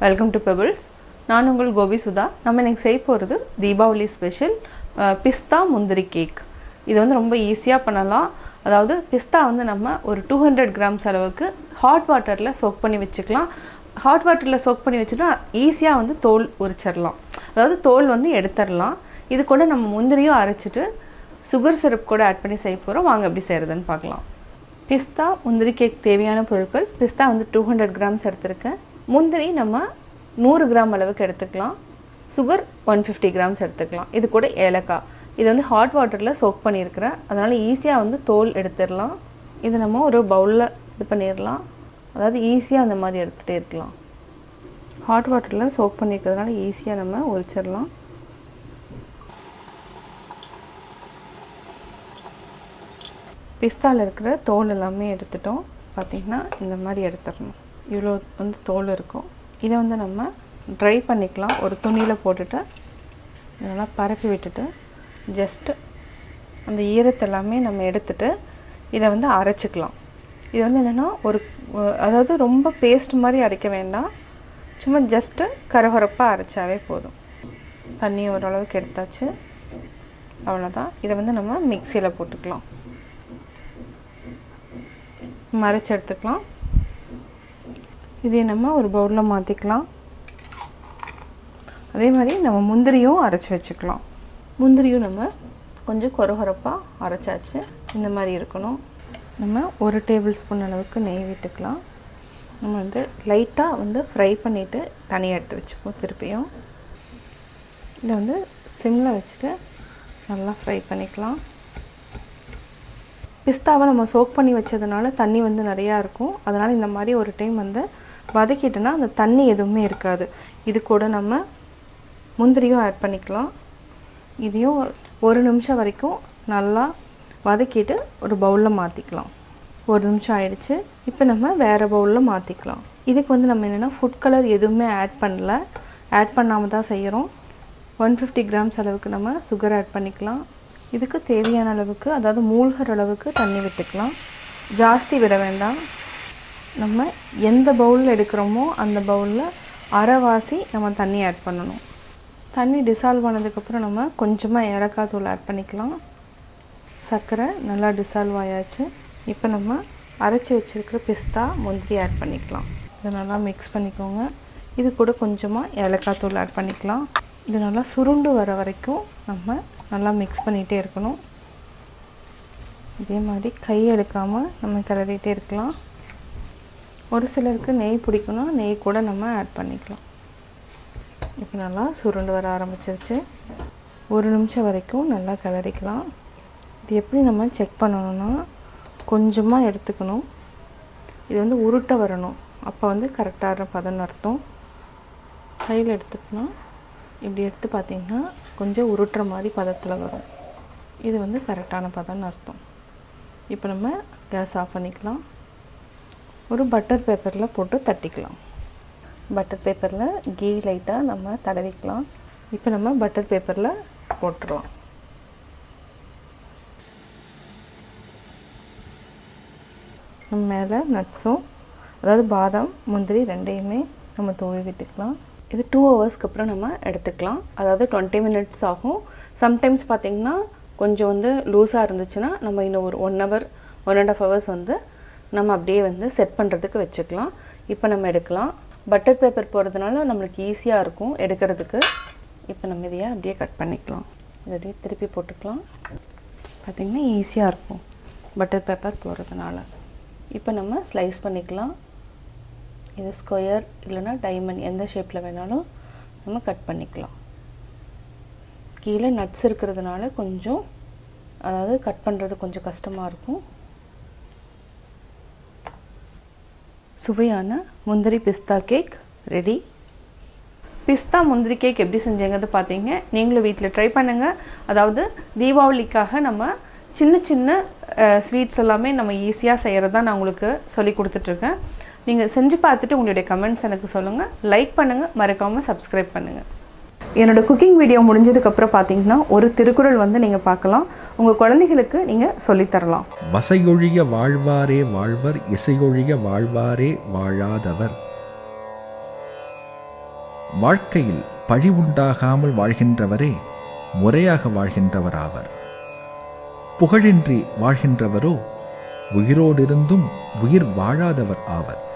Welcome to Pebbles. நான் உங்கள் Gobi Sudha. நம்ம இன்னைக்கு செய்ய போறது தீபாவளி ஸ்பெஷல் பிஸ்தா முந்திரி கேக். இது வந்து ரொம்ப ஈஸியா பண்ணலாம். அதாவது பிஸ்தா வந்து நம்ம ஒரு 200 grams அளவுக்கு ஹாட் வாட்டர்ல சோக் பண்ணி வெச்சுக்கலாம். ஹாட் வாட்டர்ல சோக் பண்ணி வெச்சிட்டா ஈஸியா வந்து தோல் உரிச்சிரலாம். அதாவது தோல் வந்து எடுத்துறலாம். இது கூட நம்ம முந்திரியும் அரைச்சிட்டு சுகர் சிரப் கூட ஆட் பண்ணி செய்ய போறோம். வாங்க எப்படி செய்யறதுன்னு பார்க்கலாம். பிஸ்தா முந்திரி கேக் தேவையான பொருட்கள் பிஸ்தா வந்து 200 grams எடுத்துர்க்கேன். முந்திரி நம்ம 100 gram அளவுக்கு எடுத்துக்கலாம். சுகர் 150 grams எடுத்துக்கலாம். இது கூட ஏலக்காய். இது வந்து ஹாட் வாட்டர்ல சோக் பண்ணியிருக்கிறேன். அதனால ஈஸியா வந்து தோல் எடுத்துறலாம். இது நம்ம ஒரு பவுல்ல இது பண்ணிரலாம். அதாவது ஈஸியா அந்த மாதிரி எடுத்துட்டே இருக்கலாம். ஹாட் வாட்டர்ல சோக் பண்ணிக்கிறதுனால ஈஸியா நம்ம உரிச்சிரலாம். பிஸ்தால இருக்கிற தோல் எல்லாமே எடுத்துட்டோம். பாத்தீங்கன்னா இந்த மாதிரி எடுத்துறணும். இவ்ளோ வந்து தோல் இருக்கும். இத வந்து நம்ம ட்ரை பண்ணிக்கலாம். ஒரு துணியில போட்டுட்டு நல்லா பரப்பி விட்டுட்டு ஜஸ்ட் அந்த ஈரத்தை எல்லாமே நம்ம எடுத்துட்டு இத வந்து அரைச்சுக்கலாம். இது வந்து என்னன்னா அதாவது ரொம்ப பேஸ்ட் மாதிரி அரைக்க வேண்டாம். சும்மா ஜஸ்ட் கரகரப்பா அரைச்சாவே போதும். தண்ணி ஓரளவுக்கு எடுத்தாச்சு. அவ்வளவுதான். இத வந்து நம்ம மிக்ஸில போட்டுக்கலாம். மறைச்சு எடுத்துக்கலாம். இதே நம்ம ஒரு பவுல்ல மாத்திக்கலாம். அதே மாதிரி நம்ம முந்திரியும் அரைச்சு வெச்சுக்கலாம். முந்திரியும் நம்ம கொஞ்சம் கொரகொரப்பா அரைச்சாச்சு. இந்த மாதிரி இருக்கணும். நம்ம 1 டேபிள்ஸ்பூன் அளவுக்கு நெய் விட்டுக்கலாம். நம்ம வந்து லைட்டா வந்து ஃப்ரை பண்ணிட்டு தனியா எடுத்து வெச்சுப்போம். திருப்பியும் இத வந்து சிம்ல வச்சிட்டு நல்லா ஃப்ரை பண்ணிக்கலாம். பிஸ்தாவை நம்ம சோக் பண்ணி வச்சதனால தண்ணி வந்து நிறைய இருக்கும். அதனால இந்த மாதிரி ஒரு டைம் வந்து வதக்கிட்டனா அந்த தண்ணி எதுவுமே இருக்காது. இது கூட நம்ம முந்திரியும் ஆட் பண்ணிக்கலாம். இதையும் 1 நிமிஷம் வரைக்கும் நல்லா வதக்கிட்டு ஒரு பவுல்ல மாத்திக்கலாம். 1 நிமிஷம் ஆயிடுச்சு. இப்போ நம்ம வேற பவுல்ல மாத்திக்கலாம். இதுக்கு வந்து நம்ம என்னன்னா ஃபுட் கலர் எதுவுமே ஆட் பண்ணல. ஆட் பண்ணாம தான் செய்யறோம். 150 grams அளவுக்கு நம்ம சுகர் ஆட் பண்ணிக்கலாம். இதுக்கு தேவையான அளவுக்கு அதாவது மூழ்கிற அளவுக்கு தண்ணி விட்டுக்கலாம். ஜாஸ்தி விட வேண்டாம். நம்ம எந்த பவுல்ல எடுக்கறோமோ அந்த பவுல்ல அரைவாசி நம்ம தண்ணி ஆட் பண்ணனும். தண்ணி டிசால்வ் ஆனதுக்கு அப்புறம் நம்ம கொஞ்சமா ஏலக்காய் தூள் ஆட் பண்ணிக்கலாம். சர்க்கரை நல்லா டிசால்வ் ஆயாச்சு. இப்போ நம்ம அரைச்சு வச்சிருக்கிற பிஸ்தா முந்திரி ஆட் பண்ணிக்கலாம். இத நல்லா மிக்ஸ் பண்ணிக்கோங்க. இது கூட கொஞ்சமா ஏலக்காய் தூள் ஆட் பண்ணிக்கலாம். இது நல்லா சுருண்டு வர வரைக்கும் நம்ம நல்லா மிக்ஸ் பண்ணிட்டே இருக்கணும். இதே மாதிரி கை எடுக்காம நம்ம கிளறிட்டே இருக்கலாம். ஒரு சிலருக்கு நெய் பிடிக்கும்னா நெய் கூட நம்ம ஆட் பண்ணிக்கலாம். இப்போ நல்லா சுருண்டு வர ஆரம்பிச்சிருச்சு. 1 நிமிஷம் வரைக்கும் நல்லா கிளறிக்கலாம். இது எப்படி நம்ம செக் பண்ணனும்னா கொஞ்சமா எடுத்துக்கணும். இது வந்து உருட்ட வரணும். அப்ப வந்து கரெக்ட்டான பதம் அர்த்தம். கையில எடுத்துக்கணும். இப்படி எடுத்து பாத்தீங்கன்னா கொஞ்சம் உருட்ற மாதிரி பதத்துல வரும். இது வந்து கரெக்ட்டான பதம்னு அர்த்தம். இப்போ நம்ம கேஸ் ஆஃப் பண்ணிக்கலாம். ஒரு பட்டர் பேப்பர்ல போட்டு தட்டிக்கலாம். பட்டர் பேப்பர்ல கீ லைட்டா நம்ம தடவிக்கலாம். இப்போ நம்ம பட்டர் பேப்பர்ல போட்டுறலாம். நம்ம மேல நட்ஸும் அதாவது பாதாம் முந்திரி ரெண்டையுமே நம்ம தூவி விட்டுக்கலாம். இது 2 ஹவர்ஸ்க்கு அப்புறம் நம்ம எடுத்துக்கலாம். அதாவது 20 minutes ஆகும். சம்டைம்ஸ் பாத்தீங்கன்னா கொஞ்சம் வந்து லூசா இருந்துச்சுனா நம்ம இன்னும் ஒரு 1 hour 1.5 hours வந்து நம்ம அப்படியே வந்து செட் பண்றதுக்கு வெச்சுக்கலாம். இப்போ நம்ம எடுக்கலாம். பட்டர் பேப்பர் போறதுனால நமக்கு ஈஸியா இருக்கும் எடுக்கிறதுக்கு. இப்போ நம்ம இதைய அப்படியே கட் பண்ணிக்கலாம். இத அப்படியே திருப்பி போட்டுக்கலாம். பாத்தீங்கன்னா ஈஸியா இருக்கும் பட்டர் பேப்பர் போறதுனால. இப்போ நம்ம ஸ்லைஸ் பண்ணிக்கலாம். இது ஸ்கொயர் இல்லனா டைமண்ட் எந்த ஷேப்ல வேணாலும் நம்ம கட் பண்ணிக்கலாம். கீழ நட்ஸ் இருக்குிறதுனால கொஞ்சம் அதாவது கட் பண்றது கொஞ்சம் கஷ்டமா இருக்கும். சுவையான முந்திரி பிஸ்தா கேக் ரெடி. பிஸ்தா முந்திரி கேக் எப்படி செஞ்சீங்கன்னு பாத்தீங்க. நீங்களும் வீட்ல ட்ரை பண்ணுங்க. அதாவது தீபாவளிக்காக நம்ம சின்ன சின்ன ஸ்வீட்ஸ் எல்லாமே நம்ம ஈஸியா செய்யறதா நான் உங்களுக்கு சொல்லி கொடுத்துட்டு இருக்கேன். நீங்க செஞ்சு பார்த்துட்டு உங்களுடைய கமெண்ட்ஸ் எனக்கு சொல்லுங்க. லைக் பண்ணுங்க, மறக்காம Subscribe பண்ணுங்க. என்னோட குக்கிங் வீடியோ முடிஞ்சதுக்கு அப்புறம் பாத்தீங்கன்னா ஒரு திருக்குறள் வந்து நீங்க பார்க்கலாம். உங்க குழந்தைகளுக்கு நீங்க சொல்லி தரலாம். வசையொழிய வாழ்வாரே வாழ்வர், இசையொழிய வாழ்வாரே வாழாதவர். வாழ்க்கையில் பழி உண்டாகாமல் வாழ்கின்றவரே முறையாக வாழ்கின்றவர் ஆவர். புகழின்றி வாழ்கின்றவரோ உயிரோடிருந்தும் உயிர் வாழாதவர் ஆவர்.